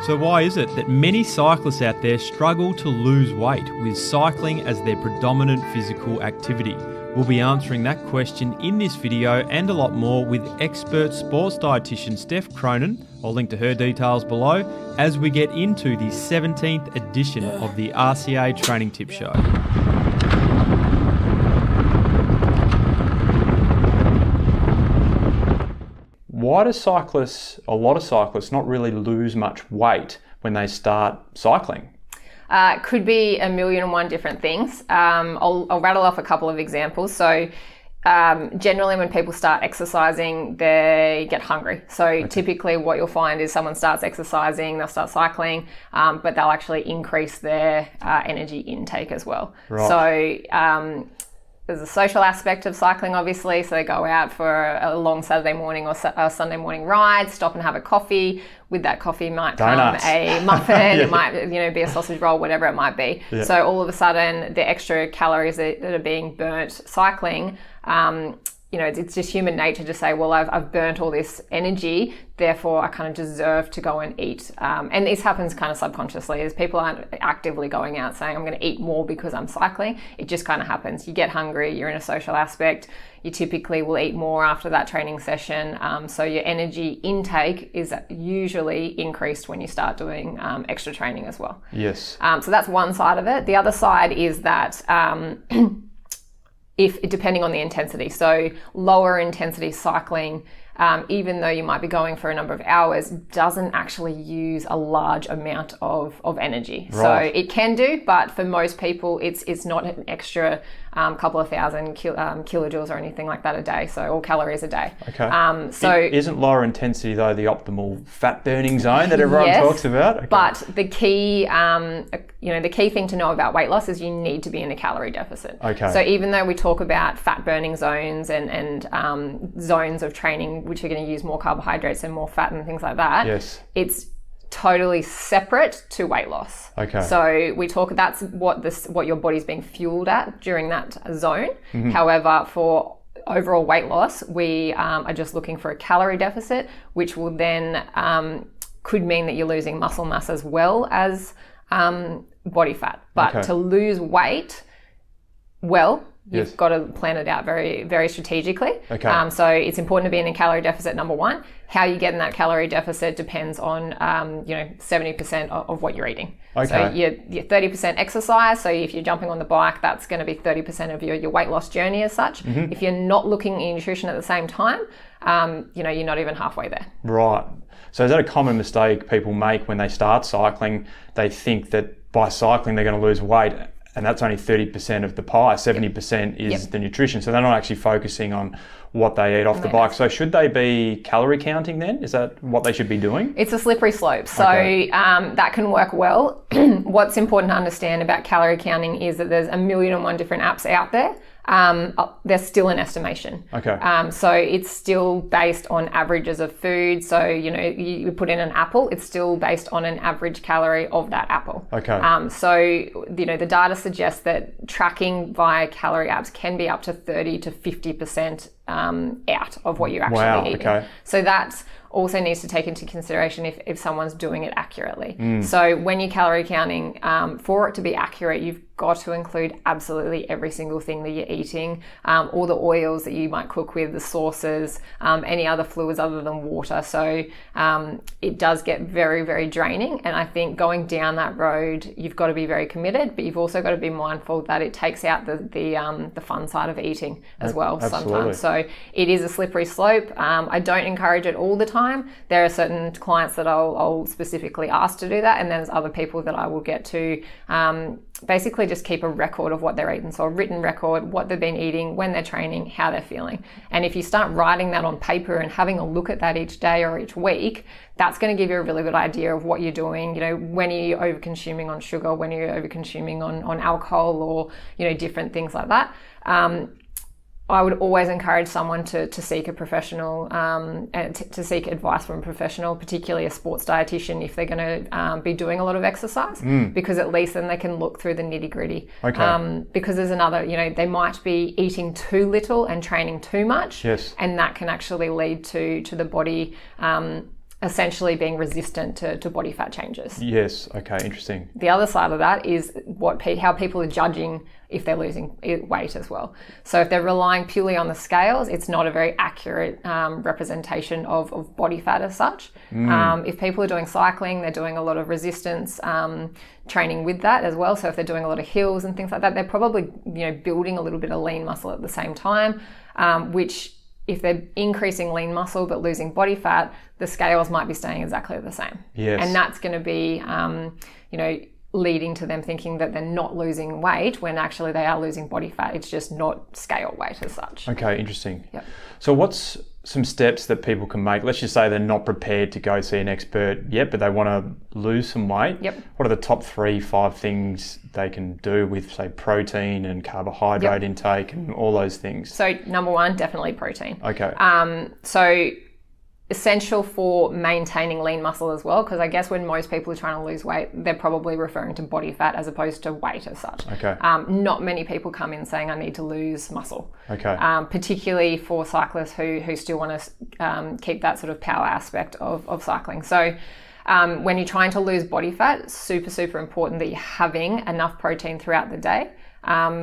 So why is it that many cyclists out there struggle to lose weight with cycling as their predominant physical activity? We'll be answering that question in this video and a lot more with expert sports dietitian Steph Cronin. I'll link to her details below as we get into the 17th edition of the RCA Training Tip Show. Why do a lot of cyclists, not really lose much weight when they start cycling? It could be a million and one different things. I'll rattle off a couple of examples. So generally when people start exercising, they get hungry. So typically what you'll find is someone starts exercising, they'll start cycling, but they'll actually increase their energy intake as well. Right. So there's a social aspect of cycling, obviously. So they go out for a long Saturday morning or a Sunday morning ride, stop and have a coffee. With that coffee might Donuts. come a muffin, It might be a sausage roll, whatever it might be. Yeah. So all of a sudden, the extra calories that are being burnt cycling, it's just human nature to say, well, I've burnt all this energy, therefore I kind of deserve to go and eat. And this happens kind of subconsciously, as people aren't actively going out saying, I'm going to eat more because I'm cycling. It just kind of happens. You get hungry, you're in a social aspect, you typically will eat more after that training session. So your energy intake is usually increased when you start doing extra training as well. Yes. So that's one side of it. The other side is that depending on the intensity. So lower intensity cycling, even though you might be going for a number of hours, doesn't actually use a large amount of energy. Right. So it can do, but for most people, it's not an extra couple of thousand kilojoules or anything like that a day, or calories a day. Okay. Isn't lower intensity though the optimal fat burning zone that everyone talks about? Okay. But the key, the key thing to know about weight loss is you need to be in a calorie deficit. Okay. So even though we talk about fat burning zones and zones of training which are going to use more carbohydrates and more fat and things like that, yes, it's totally separate to weight loss. Okay. So we talk, that's what your body's being fueled at during that zone. Mm-hmm. However, for overall weight loss, we are just looking for a calorie deficit, which will then could mean that you're losing muscle mass as well as body fat. But to lose weight, you've got to plan it out very, very strategically. Okay. So it's important to be in a calorie deficit, number one. How you get in that calorie deficit depends on, 70% of what you're eating. Okay. So you're 30% exercise. So if you're jumping on the bike, that's going to be 30% of your weight loss journey as such. Mm-hmm. If you're not looking at your nutrition at the same time, you're not even halfway there. Right. So is that a common mistake people make when they start cycling? They think that by cycling, they're going to lose weight. And that's only 30% of the pie, 70% is the nutrition. So they're not actually focusing on what they eat off the bike. So should they be calorie counting then? Is that what they should be doing? It's a slippery slope. So that can work well. What's important to understand about calorie counting is that there's a million and one different apps out there. There's still an estimation. Okay. So it's still based on averages of food. So, you put in an apple, it's still based on an average calorie of that apple. Okay. So, the data suggests that tracking via calorie apps can be up to 30 to 50% out of what you're actually eating. Okay. So that's also needs to take into consideration if someone's doing it accurately. So when you're calorie counting, for it to be accurate, you've got to include absolutely every single thing that you're eating, all the oils that you might cook with, the sauces, any other fluids other than water. So it does get very, very draining. And I think going down that road, you've got to be very committed, but you've also got to be mindful that it takes out the fun side of eating as well. Absolutely. Sometimes. So it is a slippery slope. I don't encourage it all the time. There are certain clients that I'll specifically ask to do that, and then there's other people that I will get to basically just keep a record of what they're eating. So a written record, what they've been eating, when they're training, how they're feeling. And if you start writing that on paper and having a look at that each day or each week, that's going to give you a really good idea of what you're doing. When are you over consuming on sugar, when are you over consuming on alcohol, or different things like that. I would always encourage someone to seek a professional, to seek advice from a professional, particularly a sports dietitian, if they're going to be doing a lot of exercise, because at least then they can look through the nitty gritty. Okay. Because there's another, they might be eating too little and training too much, yes, and that can actually lead to the body essentially being resistant to body fat changes. Yes. Okay. Interesting. The other side of that is how people are judging if they're losing weight as well. So if they're relying purely on the scales, it's not a very accurate representation of body fat as such. If people are doing cycling, they're doing a lot of resistance training with that as well. So if they're doing a lot of hills and things like that, they're probably building a little bit of lean muscle at the same time, which if they're increasing lean muscle but losing body fat, the scales might be staying exactly the same. Yes. And that's going to be, leading to them thinking that they're not losing weight when actually they are losing body fat. It's just not scale weight as such. Okay, interesting. Yep. So what's some steps that people can make? Let's just say they're not prepared to go see an expert yet, but they want to lose some weight. Yep. What are the top 3-5 things they can do with, say, protein and carbohydrate intake and all those things? So number one, definitely protein. Okay. So essential for maintaining lean muscle as well, because I guess when most people are trying to lose weight, they're probably referring to body fat as opposed to weight as such. Okay. Not many people come in saying I need to lose muscle. Okay. Particularly for cyclists who still want to keep that sort of power aspect of cycling. So when you're trying to lose body fat, super important that you're having enough protein throughout the day.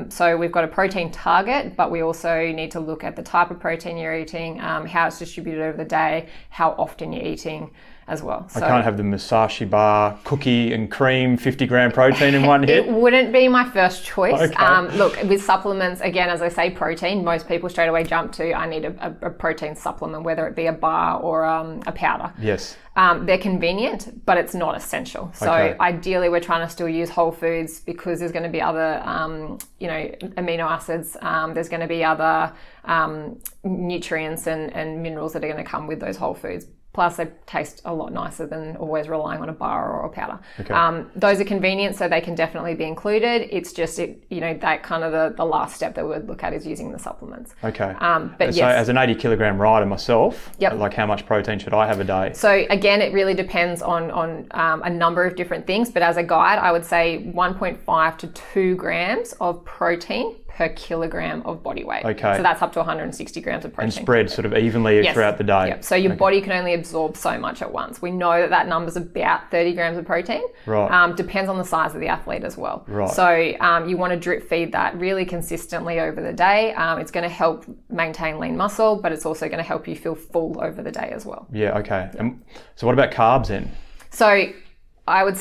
So we've got a protein target, but we also need to look at the type of protein you're eating, how it's distributed over the day, how often you're eating as well. I can't have the Musashi bar, cookie and cream, 50-gram protein in one hit. It wouldn't be my first choice. Okay. Look, with supplements, again, as I say, protein, most people straight away jump to, I need a protein supplement, whether it be a bar or a powder. Yes. They're convenient, but it's not essential. So ideally, we're trying to still use whole foods because there's going to be other, amino acids. There's going to be other nutrients and minerals that are going to come with those whole foods. Plus, they taste a lot nicer than always relying on a bar or a powder. Okay. Those are convenient, so they can definitely be included. It's just, that kind of the last step that we would look at is using the supplements. Okay. But so as an 80-kilogram rider myself, Yep. like how much protein should I have a day? So again, it really depends on a number of different things. But as a guide, I would say 1.5 to 2 grams of protein per kilogram of body weight. Okay. So that's up to 160 grams of protein. And spread sort of evenly throughout the day. Yep. So your body can only absorb so much at once. We know that number's about 30 grams of protein. Right. Depends on the size of the athlete as well. Right. So you want to drip feed that really consistently over the day. It's going to help maintain lean muscle, but it's also going to help you feel full over the day as well. Yeah, okay. So what about carbs then? So I would